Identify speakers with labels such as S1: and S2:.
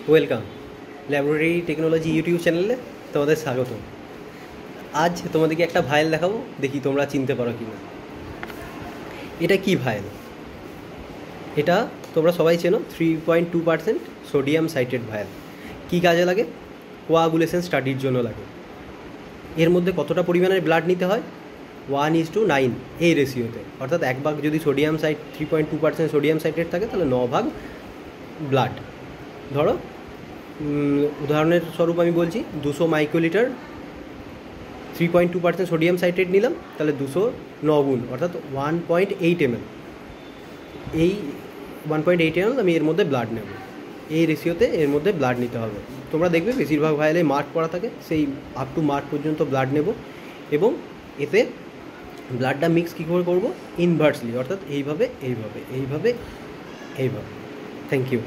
S1: Welcome laboratory technology YouTube চ্যানেলে তোমাদের স্বাগত। আজ তোমাদেরকে একটা ভায়েল দেখাবো, দেখি তোমরা চিনতে পারো কি না। এটা কি ভায়েল? এটা তোমরা সবাই চেনো 3.2% সোডিয়াম সাইট্রেট ভায়েল। কী কাজে লাগে? কোয়াগুলেশন স্টাডির জন্য লাগে। এর মধ্যে কতটা পরিমাণের ব্লাড নিতে হয়? 1:9 এই রেশিওতে, অর্থাৎ 1 ভাগ যদি সোডিয়াম 3.2% সোডিয়াম সাইট্রেট থাকে তাহলে 9 ভাগ ব্লাড। ধরো উদাহরণের স্বরূপ আমি বলছি 200 মাইক্রোলিটার 3.2% সোডিয়াম সাইট্রেট নিলাম, তাহলে 209 গুণ অর্থাৎ 1.8 ml। এই 1.8 ml আমি এর মধ্যে ব্লাড নেব। এই রেশিওতে এর মধ্যে ব্লাড নিতে হবে। তোমরা দেখবে বেশিরভাগ ভাইলে মার্ক করা থাকে, সেই আপ টু মার্ক পর্যন্ত ব্লাড নেব এবং এতে ব্লাডটা মিক্স কী করে করবো? ইনভার্সলি, অর্থাৎ এইভাবে এইভাবে এইভাবে এইভাবে। Thank you.